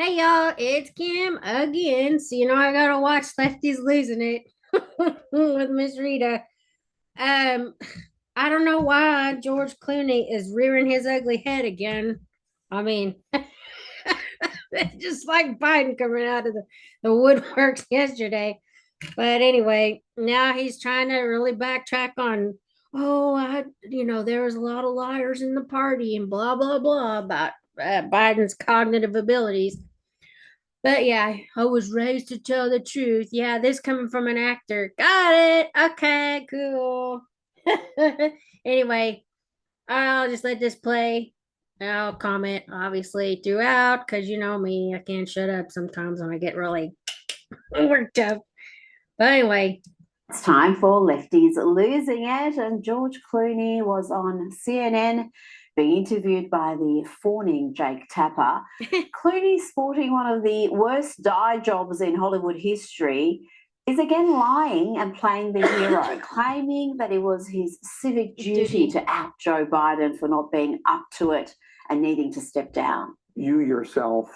Hey y'all, it's Kim again. So I gotta watch Lefties losing it with Miss Rita. Um, I don't know why George Clooney is rearing his ugly head again. I mean, just like Biden coming out of the woodworks yesterday. But anyway, now he's trying to really backtrack on, there was a lot of liars in the party and blah blah blah about Biden's cognitive abilities. But yeah, I was raised to tell the truth. Yeah, this coming from an actor. Got it. Okay, cool. Anyway, I'll just let this play. I'll comment obviously throughout because you know me, I can't shut up sometimes when I get really worked up. But anyway, It's time for Lefties losing it, and George Clooney was on CNN being interviewed by the fawning Jake Tapper. Clooney, sporting one of the worst dye jobs in Hollywood history, is again lying and playing the hero, claiming that it was his civic duty to out Joe Biden for not being up to it and needing to step down. You yourself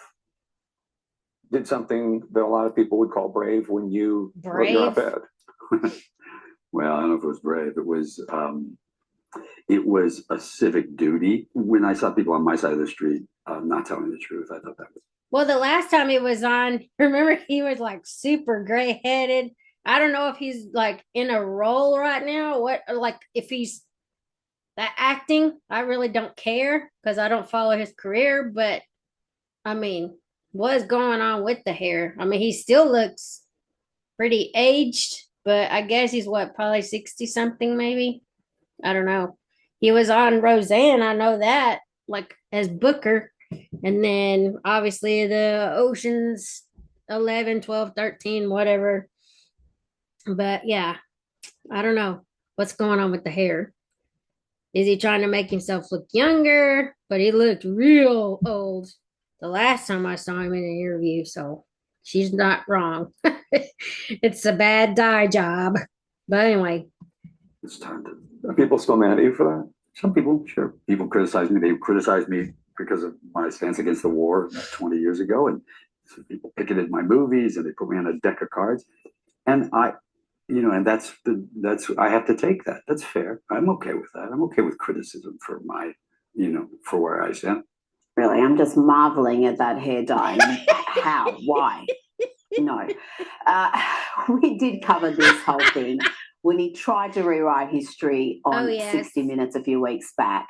did something that a lot of people would call brave when you wrote your op-ed. Well, I don't know if it was brave. It was a civic duty. When I saw people on my side of the street not telling the truth, I thought that was. Well, the last time he was on, remember he was like super gray headed. I don't know if he's like in a role right now. What, like, if he's that acting, I really don't care because I don't follow his career. But I mean, what's going on with the hair? I mean, he still looks pretty aged, but I guess he's what, probably 60 something, maybe. I don't know. He was on Roseanne, I know that, like as Booker. And then obviously the Oceans 11, 12, 13, whatever. But yeah, I don't know what's going on with the hair. Is he trying to make himself look younger? But he looked real old the last time I saw him in an interview. So she's not wrong. It's a bad dye job. But anyway, It's time to. Are people still mad at you for that? Some people, sure. People criticize me. They criticized me because of my stance against the war 20 years ago. And so people picketed my movies and they put me on a deck of cards. And and that's I have to take that. That's fair. I'm okay with that. I'm okay with criticism for for where I stand. Really, I'm just marveling at that hair dye. How? Why? No. We did cover this whole thing when he tried to rewrite history on 60 Minutes a few weeks back.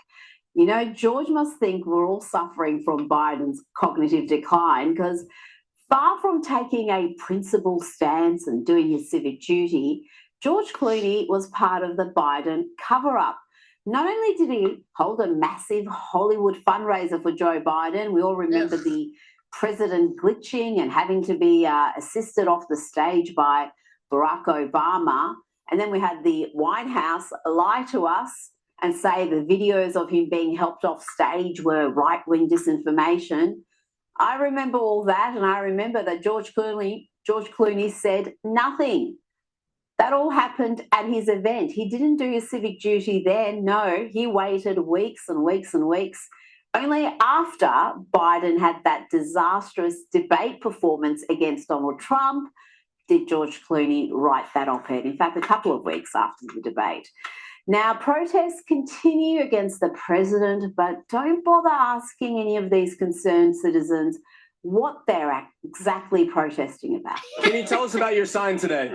George must think we're all suffering from Biden's cognitive decline because far from taking a principled stance and doing his civic duty, George Clooney was part of the Biden cover-up. Not only did he hold a massive Hollywood fundraiser for Joe Biden, we all remember the president glitching and having to be assisted off the stage by Barack Obama. And then we had the White House lie to us and say the videos of him being helped off stage were right-wing disinformation. I remember all that, and I remember that George Clooney said nothing. That all happened at his event. He didn't do his civic duty then. No, he waited weeks and weeks and weeks. Only after Biden had that disastrous debate performance against Donald Trump did George Clooney write that op-ed. In fact, a couple of weeks after the debate. Now, protests continue against the president, but don't bother asking any of these concerned citizens what they're exactly protesting about. Can you tell us about your sign today?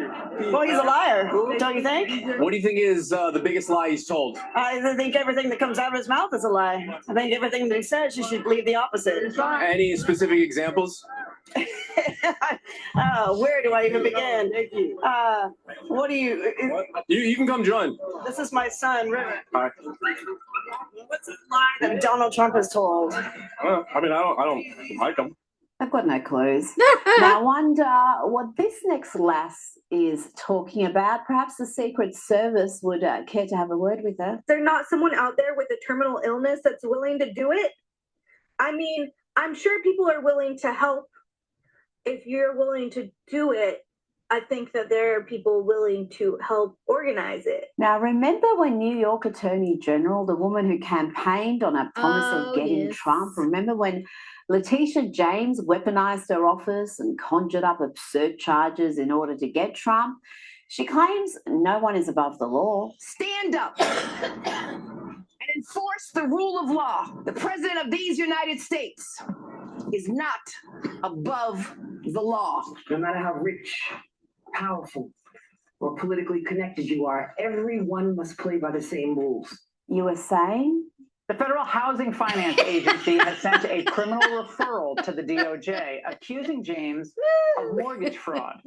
Well, he's a liar, don't you think? What do you think is the biggest lie he's told? I think everything that comes out of his mouth is a lie. I think everything that he says, you should believe the opposite. Any specific examples? Where do I even begin? What do you... You can come join. This is my son, Rita. Hi. What's a lie that Donald Trump has told? I don't like him. I've got no clues. Now, I wonder what this next lass is talking about. Perhaps the Secret Service would care to have a word with her. Is there not someone out there with a terminal illness that's willing to do it? I mean, I'm sure people are willing to help if you're willing to do it. I think that there are people willing to help organize it. Now, remember when New York Attorney General, the woman who campaigned on a promise of getting Trump, remember when Letitia James weaponized her office and conjured up absurd charges in order to get Trump? She claims no one is above the law. Stand up and enforce the rule of law. The president of these United States is not above the law. No matter how rich, powerful, or politically connected you are, everyone must play by the same rules. You were saying? The Federal Housing Finance Agency has sent a criminal referral to the DOJ accusing James of mortgage fraud.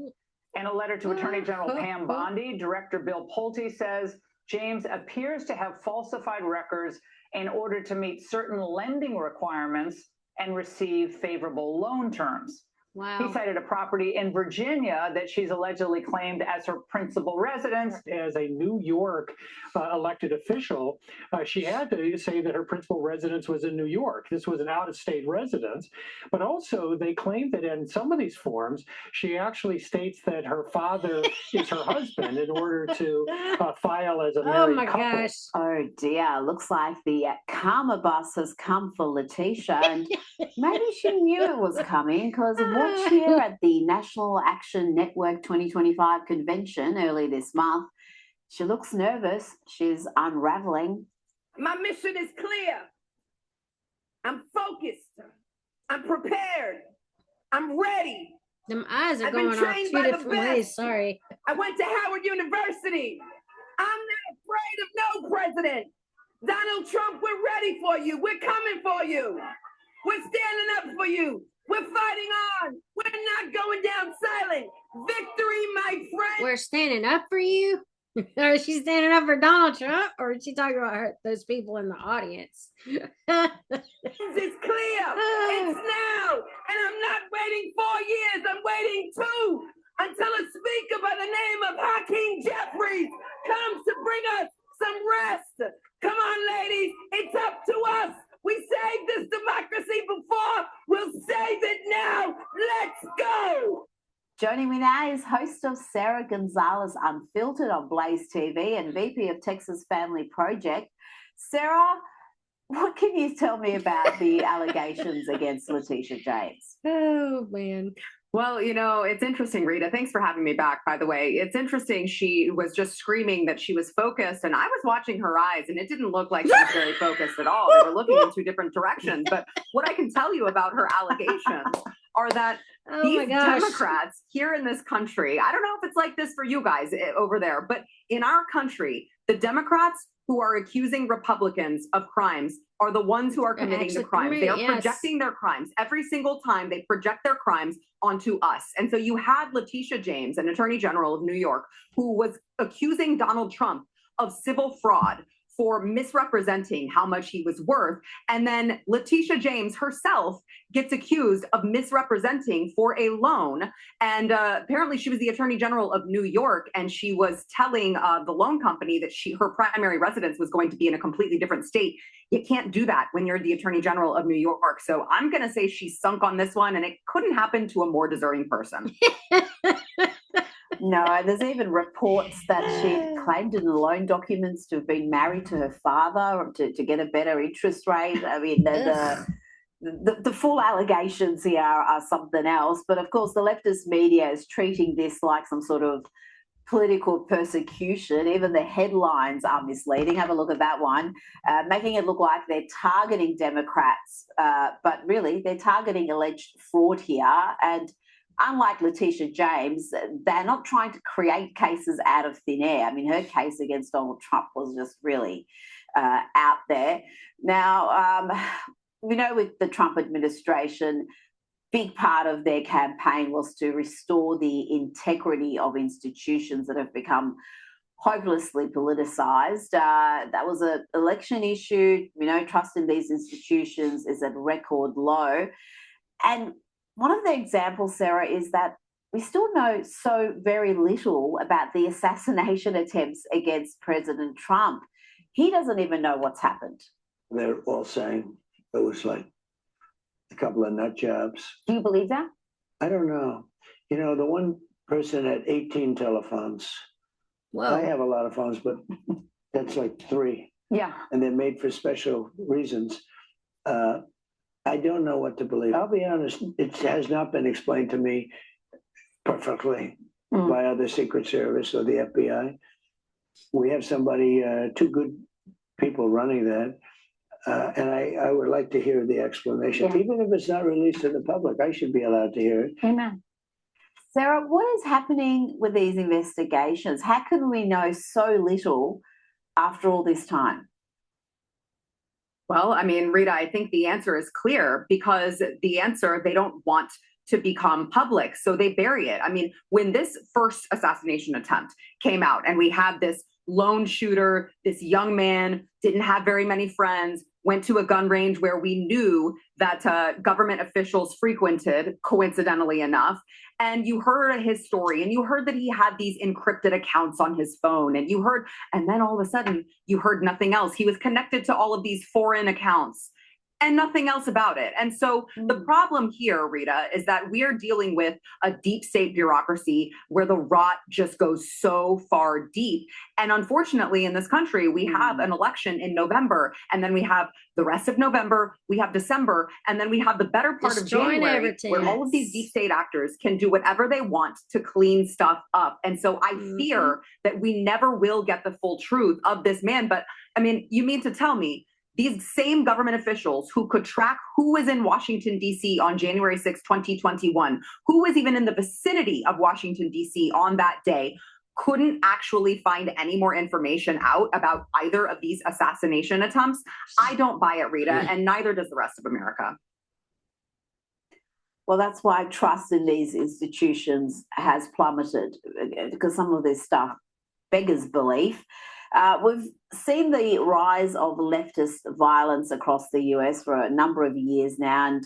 In a letter to Attorney General Pam Bondi, Director Bill Pulte says James appears to have falsified records in order to meet certain lending requirements and receive favorable loan terms. Wow. He cited a property in Virginia that she's allegedly claimed as her principal residence. As a New York elected official, she had to say that her principal residence was in New York. This was an out-of-state residence. But also, they claim that in some of these forms, she actually states that her father is her husband in order to file as a married couple. Gosh. Oh dear, looks like the karma bus has come for Letitia, and maybe she knew it was coming because watch here at the National Action Network 2025 convention early this month. She looks nervous. She's unraveling. My mission is clear. I'm focused. I'm prepared. I'm ready. Them eyes are I've been going off trained two by the different best. ways. Sorry. I went to Howard University. I'm not afraid of no president. Donald Trump, we're ready for you. We're coming for you. We're standing up for you. We're fighting on. We're not going down silent. Victory, my friend. We're standing up for you. Or is she standing up for Donald Trump? Or is she talking about those people in the audience? It's clear. It's now. And I'm not waiting 4 years. I'm waiting 2 until a speaker by the name of Hakeem Jeffries comes to bring us some rest. Come on, ladies. It's up to us. We saved this democracy before. We'll save it now. Let's go. Joining me now is host of Sarah Gonzalez Unfiltered on Blaze TV and VP of Texas Family Project. Sarah, what can you tell me about the allegations against Letitia James? Oh, man. Well, you know, it's interesting, Rita. Thanks for having me back, by the way. It's interesting. She was just screaming that she was focused, and I was watching her eyes, and it didn't look like she was very focused at all. They were looking in 2 different directions. But what I can tell you about her allegations are that these Democrats here in this country, I don't know if it's like this for you guys over there, but in our country, the Democrats who are accusing Republicans of crimes are the ones who are committing the crimes. They are projecting their crimes. Every single time they project their crimes onto us. And so you had Letitia James, an attorney general of New York, who was accusing Donald Trump of civil fraud for misrepresenting how much he was worth. And then Letitia James herself gets accused of misrepresenting for a loan. And apparently she was the attorney general of New York, and she was telling the loan company that her primary residence was going to be in a completely different state. You can't do that when you're the attorney general of New York. So I'm going to say she's sunk on this one, and it couldn't happen to a more deserving person. No, there's even reports that she claimed in the loan documents to have been married to her father to get a better interest rate. I mean, the full allegations here are something else. But of course, the leftist media is treating this like some sort of political persecution. Even the headlines are misleading. Have a look at that one, making it look like they're targeting Democrats, but really they're targeting alleged fraud here. And unlike Letitia James, they're not trying to create cases out of thin air. I mean, her case against Donald Trump was just really out there. Now, we know with the Trump administration, big part of their campaign was to restore the integrity of institutions that have become hopelessly politicized. That was an election issue. You know, trust in these institutions is at record low. And one of the examples, Sarah, is that we still know so very little about the assassination attempts against President Trump. He doesn't even know what's happened. They're all saying it was like a couple of nut jobs. Do you believe that? I don't know. You know, the one person had 18 telephones. Whoa. I have a lot of phones, but that's like 3. Yeah. And they're made for special reasons. I don't know what to believe. I'll be honest, it has not been explained to me perfectly by either Secret Service or the FBI. We have somebody, 2 good people running that. And I would like to hear the explanation. Yeah. Even if it's not released to the public, I should be allowed to hear it. Amen. Sarah, what is happening with these investigations? How can we know so little after all this time? Well, I mean, Rita, I think the answer is clear because the answer, they don't want to become public, so they bury it. I mean, when this first assassination attempt came out and we had this lone shooter, this young man, didn't have very many friends, went to a gun range where we knew that government officials frequented, coincidentally enough. And you heard his story and you heard that he had these encrypted accounts on his phone and then all of a sudden you heard nothing else. He was connected to all of these foreign accounts and nothing else about it. And so the problem here, Rita, is that we are dealing with a deep state bureaucracy where the rot just goes so far deep. And unfortunately, in this country, we have an election in November, and then we have the rest of November, we have December, and then we have the better part of January, where all of these deep state actors can do whatever they want to clean stuff up. And so I fear that we never will get the full truth of this man. But I mean, you mean to tell me these same government officials who could track who was in Washington, D.C. on January 6, 2021, who was even in the vicinity of Washington, D.C. on that day, couldn't actually find any more information out about either of these assassination attempts? I don't buy it, Rita, and neither does the rest of America. Well, that's why trust in these institutions has plummeted, because some of this stuff beggars belief. We've seen the rise of leftist violence across the US for a number of years now, and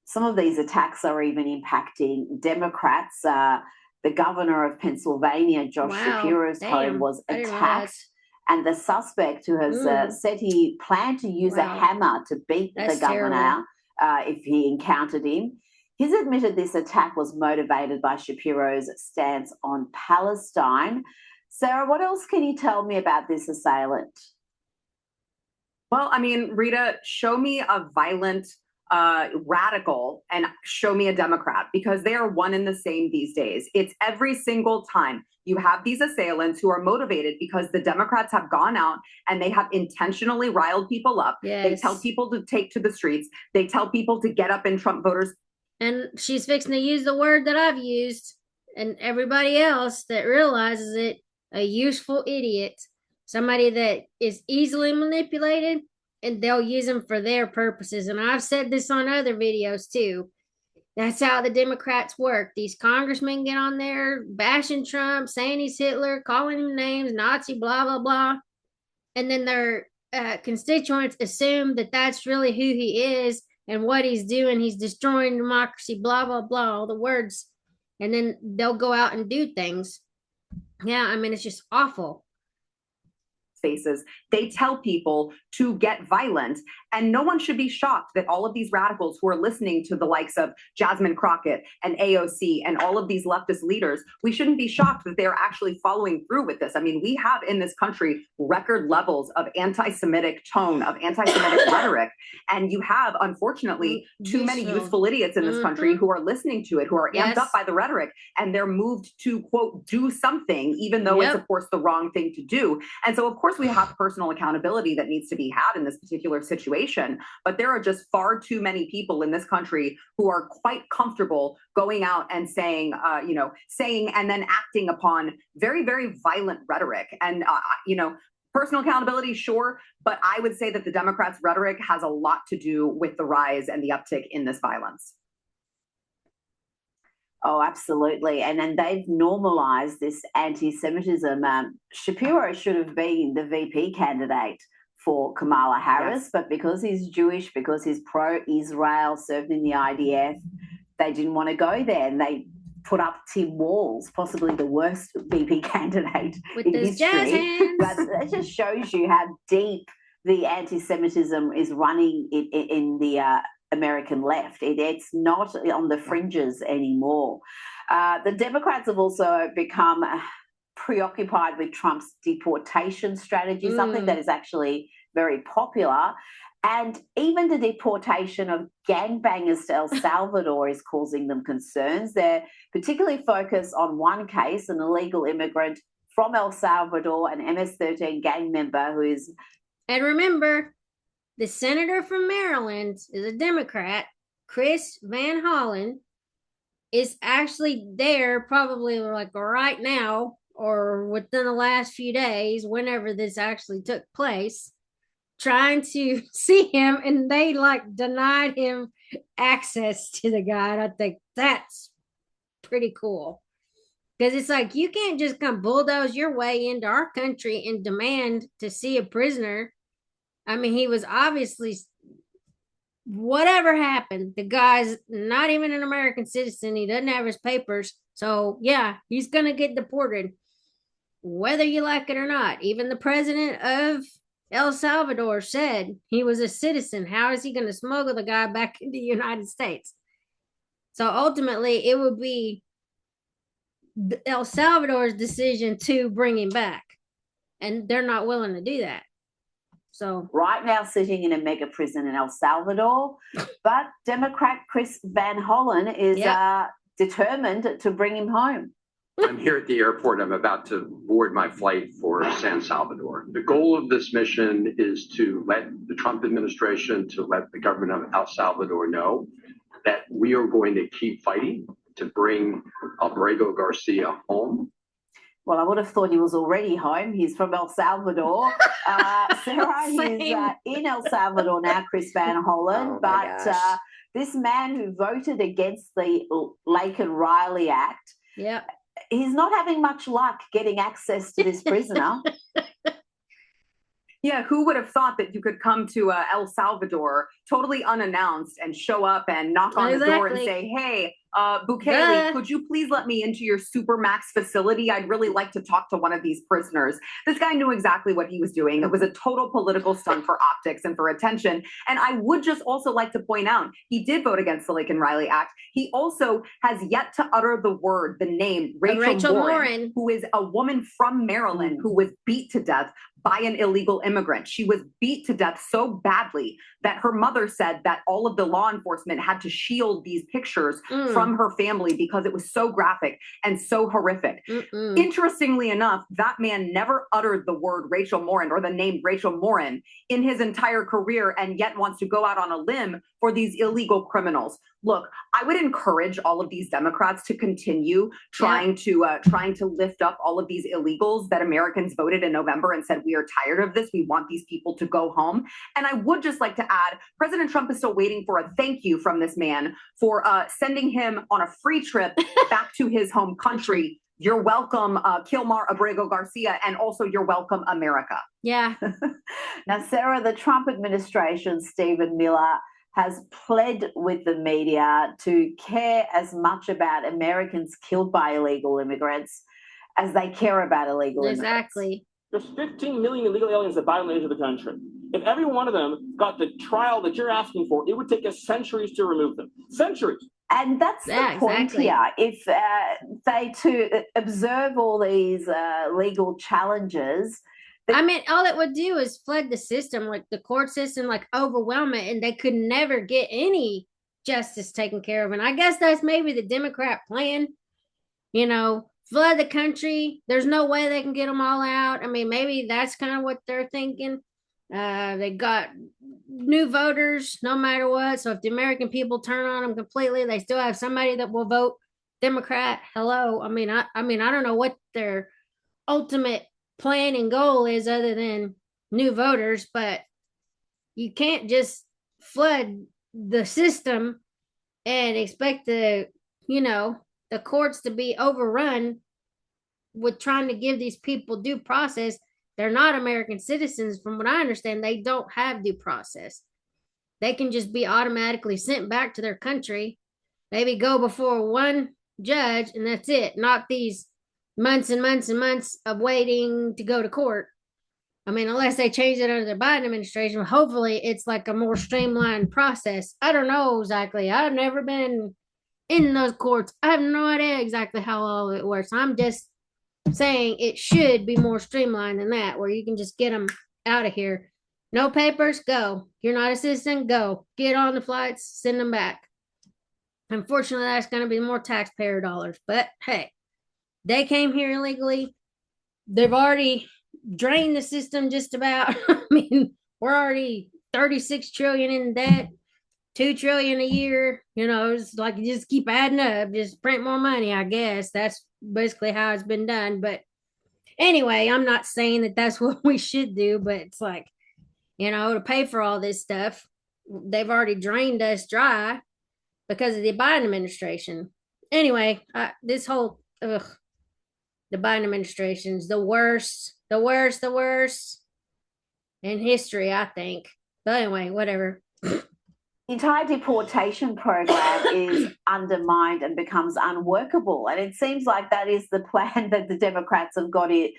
some of these attacks are even impacting Democrats. The governor of Pennsylvania, Josh Shapiro's home was attacked, and the suspect, who has said he planned to use a hammer to beat the governor if he encountered him. He's admitted this attack was motivated by Shapiro's stance on Palestine. Sarah, what else can you tell me about this assailant? Well, I mean, Rita, show me a violent radical and show me a Democrat, because they are one and the same these days. It's every single time you have these assailants who are motivated because the Democrats have gone out and they have intentionally riled people up. They tell people to take to the streets. They tell people to get up in Trump voters. And she's fixing to use the word that I've used, and everybody else that realizes it, a useful idiot, somebody that is easily manipulated, and they'll use them for their purposes. And I've said this on other videos too. That's how the Democrats work. These congressmen get on there bashing Trump, saying he's Hitler, calling him names, Nazi, blah, blah, blah. And then their constituents assume that that's really who he is and what he's doing. He's destroying democracy, blah, blah, blah, all the words. And then they'll go out and do things. Yeah, I mean, it's just awful. Faces. They tell people to get violent, and no one should be shocked that all of these radicals who are listening to the likes of Jasmine Crockett and AOC and all of these leftist leaders, we shouldn't be shocked that they're actually following through with this. I mean, we have in this country record levels of anti-Semitic tone, of anti-Semitic rhetoric, and you have, unfortunately, too many useful idiots in this country who are listening to it, who are amped up by the rhetoric, and they're moved to, quote, do something, even though it's, of course, the wrong thing to do. And so, of course, we have personal accountability that needs to be had in this particular situation, but there are just far too many people in this country who are quite comfortable going out and saying and then acting upon very, very violent rhetoric. And, personal accountability, sure, but I would say that the Democrats' rhetoric has a lot to do with the rise and the uptick in this violence. Oh, absolutely. And then they've normalized this anti-Semitism. Shapiro should have been the VP candidate for Kamala Harris, but because he's Jewish, because he's pro-Israel, served in the IDF, they didn't want to go there, and they put up Tim Walz, possibly the worst VP candidate in history. But that just shows you how deep the anti-Semitism is running in the American left. It's not on the fringes anymore. The Democrats have also become preoccupied with Trump's deportation strategy, something that is actually very popular. And even the deportation of gangbangers to El Salvador is causing them concerns. They're particularly focused on one case, an illegal immigrant from El Salvador, an MS-13 gang member who is... And remember, the senator from Maryland is a Democrat. Chris Van Hollen is actually there probably like right now or within the last few days, whenever this actually took place, trying to see him, and they like denied him access to the guy. And I think that's pretty cool, because it's like you can't just come bulldoze your way into our country and demand to see a prisoner. I mean, he was obviously, whatever happened, the guy's not even an American citizen. He doesn't have his papers. So yeah, he's gonna get deported, whether you like it or not. Even the president of El Salvador said he was a citizen. How is he going to smuggle the guy back into the United States? So ultimately, it would be El Salvador's decision to bring him back. And they're not willing to do that. So right now sitting in a mega prison in El Salvador, but Democrat Chris Van Hollen is determined to bring him home. I'm here at the airport. I'm about to board my flight for San Salvador. The goal of this mission is to let the Trump administration, to let the government of El Salvador know that we are going to keep fighting to bring Abrego Garcia home. Well, I would have thought he was already home. He's from El Salvador. Sarah, he's in El Salvador now, Chris Van Hollen. But this man who voted against the Lake and Riley Act, he's not having much luck getting access to this prisoner. Yeah, who would have thought that you could come to El Salvador totally unannounced and show up and knock on the door and say, hey, Bukele, could you please let me into your Supermax facility? I'd really like to talk to one of these prisoners. This guy knew exactly what he was doing. It was a total political stunt for optics and for attention. And I would just also like to point out, he did vote against the Lake and Riley Act. He also has yet to utter the word, the name, Rachel Morin, who is a woman from Maryland who was beat to death by an illegal immigrant. She was beat to death so badly that her mother said that all of the law enforcement had to shield these pictures from her family because it was so graphic and so horrific. Interestingly enough, that man never uttered the word Rachel Morin or the name Rachel Morin in his entire career, and yet wants to go out on a limb for these illegal criminals. Look, I would encourage all of these Democrats to continue trying to lift up all of these illegals that Americans voted in November and said, we are tired of this. We want these people to go home. And I would just like to add, President Trump is still waiting for a thank you from this man for sending him on a free trip back to his home country. You're welcome, Kilmar Abrego Garcia, and also you're welcome, America. Yeah. Now, Sarah, the Trump administration, Stephen Miller, has pled with the media to care as much about Americans killed by illegal immigrants as they care about illegal immigrants. Exactly. There's 15 million illegal aliens that violently enter the country. If every one of them got the trial that you're asking for, it would take us centuries to remove them. Centuries. And that's the point here. If they to observe all these legal challenges, I mean, all it would do is flood the system, like the court system, like overwhelm it, and they could never get any justice taken care of. And I guess that's maybe the Democrat plan, you know, flood the country. There's no way they can get them all out. I mean, maybe that's kind of what they're thinking. They got new voters no matter what. So if the American people turn on them completely, they still have somebody that will vote Democrat. Hello. I mean, I don't know what their ultimate plan and goal is other than new voters, but you can't just flood the system and expect the courts to be overrun with trying to give these people due process. They're not American citizens. From what I understand, they don't have due process. They can just be automatically sent back to their country, maybe go before one judge, and that's it. Not these months and months and months of waiting to go to court. I mean, unless they change it under the Biden administration, hopefully it's like a more streamlined process. I don't know exactly. I've never been in those courts. I have no idea exactly how all of it works. I'm just saying it should be more streamlined than that, where you can just get them out of here. No papers, go. You're not a citizen, go. Get on the flights, send them back. Unfortunately, that's going to be more taxpayer dollars. But hey, they came here illegally. They've already drained the system just about. I mean, we're already 36 trillion in debt, 2 trillion a year. You know, it's like you just keep adding up, just print more money, I guess. That's basically how it's been done. But anyway, I'm not saying that that's what we should do, but it's like, you know, to pay for all this stuff, they've already drained us dry because of the Biden administration. Anyway, this whole, the Biden administration's the worst in history, I think. But anyway, whatever. The entire deportation program is undermined and becomes unworkable. And it seems like that is the plan that the Democrats have got it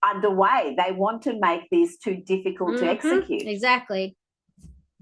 underway. They want to make this too difficult to execute. Exactly.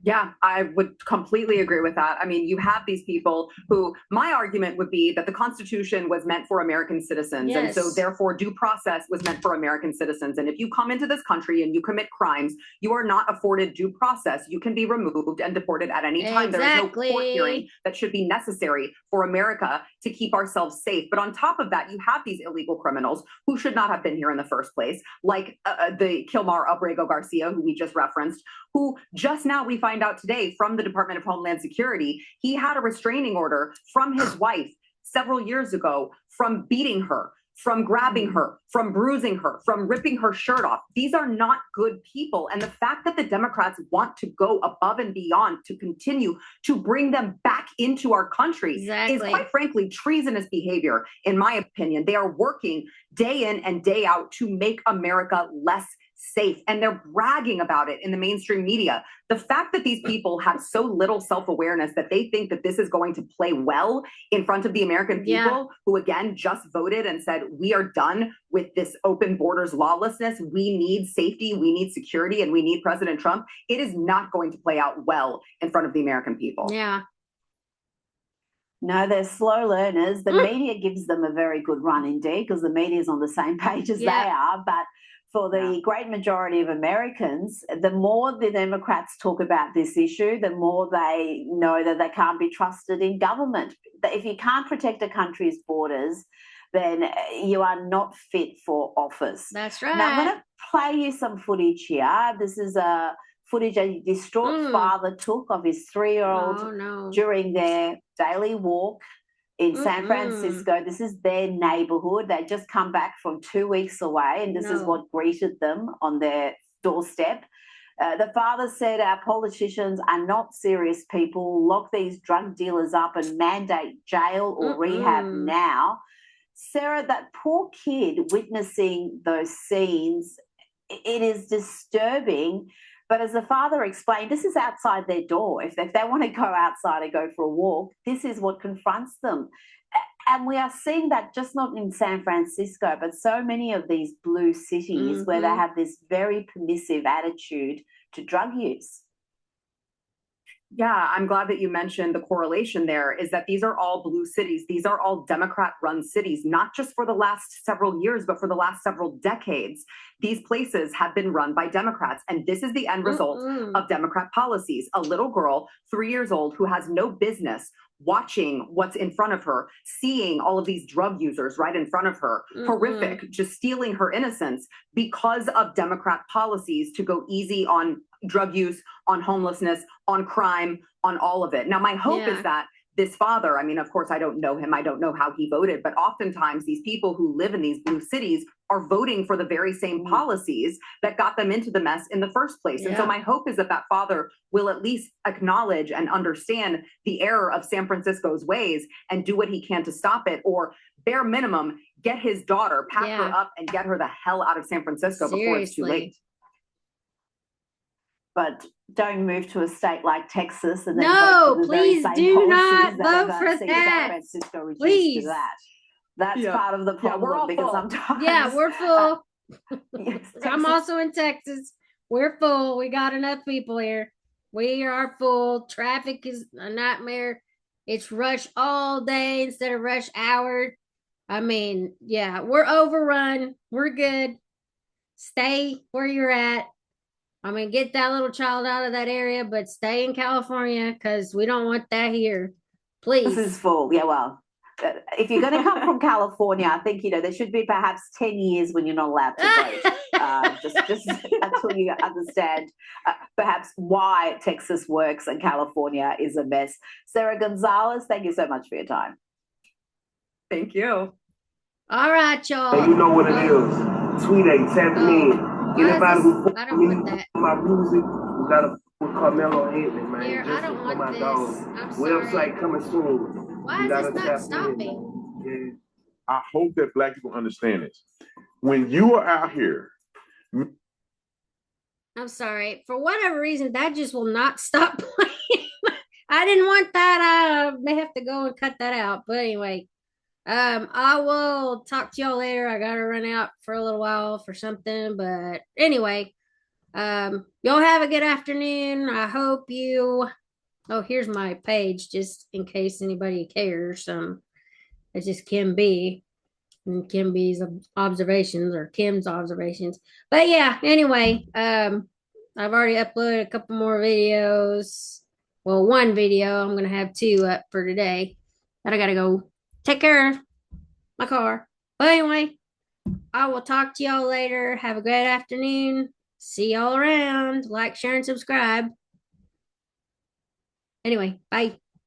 Yeah, I would completely agree with that. I mean, you have these people who, my argument would be that the Constitution was meant for American citizens. Yes. And so therefore due process was meant for American citizens. And if you come into this country and you commit crimes, you are not afforded due process. You can be removed and deported at any time. Exactly. There is no court hearing that should be necessary for America to keep ourselves safe. But on top of that, you have these illegal criminals who should not have been here in the first place, like the Kilmar Abrego Garcia, who we just referenced, who just now we find out today from the Department of Homeland Security, he had a restraining order from his wife several years ago from beating her, from grabbing her, from bruising her, from ripping her shirt off. These are not good people. And the fact that the Democrats want to go above and beyond to continue to bring them back into our country is quite frankly treasonous behavior, in my opinion. They are working day in and day out to make America less safe, and they're bragging about it in the mainstream media. The fact that these people have so little self-awareness that they think that this is going to play well in front of the American people who again just voted and said we are done with this open borders lawlessness, we need safety, we need security, and we need President Trump, it is not going to play out well in front of the American people. Yeah. No, they're slow learners. The media gives them a very good run indeed, because the media is on the same page as they are. But for the great majority of Americans, the more the Democrats talk about this issue, the more they know that they can't be trusted in government. If you can't protect a country's borders, then you are not fit for office. That's right. Now, I'm going to play you some footage here. This is footage a distraught father took of his 3-year-old during their daily walk in San Francisco. This is their neighborhood. They just come back from 2 weeks away, and this is what greeted them on their doorstep. The father said, our politicians are not serious people. Lock these drug dealers up and mandate jail or rehab now. Sarah, that poor kid witnessing those scenes, it is disturbing. But as the father explained, this is outside their door. If they want to go outside and go for a walk, this is what confronts them. And we are seeing that just not in San Francisco, but so many of these blue cities where they have this very permissive attitude to drug use. Yeah, I'm glad that you mentioned the correlation there, is that these are all blue cities. These are all Democrat-run cities, not just for the last several years, but for the last several decades. These places have been run by Democrats, and this is the end result of Democrat policies. A little girl, 3 years old, who has no business watching what's in front of her, seeing all of these drug users right in front of her, horrific, just stealing her innocence because of Democrat policies to go easy on drug use, on homelessness, on crime, on all of it. Now, my hope is that this father, I mean, of course, I don't know him. I don't know how he voted, but oftentimes these people who live in these blue cities are voting for the very same policies that got them into the mess in the first place. And so my hope is that that father will at least acknowledge and understand the error of San Francisco's ways and do what he can to stop it, or bare minimum, get his daughter, pack her up and get her the hell out of San Francisco before it's too late. But don't move to a state like Texas and then no, vote for the please very same do not that vote for San that. Francisco reduced Please. To that. That's part of the problem we're all because full. sometimes we're full. Yes, I'm Texas. also in Texas. We're full. We got enough people here. We are full. Traffic is a nightmare. It's rush all day instead of rush hour. I mean, yeah, we're overrun. We're good. Stay where you're at. I mean, get that little child out of that area, but stay in California because we don't want that here. Please. This is full. Yeah, well, if you're going to come from California, I think, there should be perhaps 10 years when you're not allowed to vote. Just until you understand perhaps why Texas works and California is a mess. Sarah Gonzalez, thank you so much for your time. Thank you. All right, y'all. And you know what it is. Tweet a tap me in. Anybody who I don't want that. my music, you gotta with Carmelo Anthony, man. Here, just I don't for want my this. dog. I'm sorry. Website coming soon. Why You is gotta this not tap stopping? in. I hope that Black people understand this. When you are out here, I'm sorry. For whatever reason, that just will not stop playing. I didn't want that. I may have to go and cut that out. But anyway, I will talk to y'all later. I gotta run out for a little while for something. But anyway, y'all have a good afternoon. I hope you. Oh, here's my page, just in case anybody cares. It's just Kim B. And Kim B's observations or Kim's observations. But yeah, anyway, I've already uploaded a couple more videos. Well, one video. I'm gonna have two up for today. But I gotta go take care of my car. But anyway, I will talk to y'all later. Have a great afternoon. See y'all around. Like, share, and subscribe. Anyway, bye.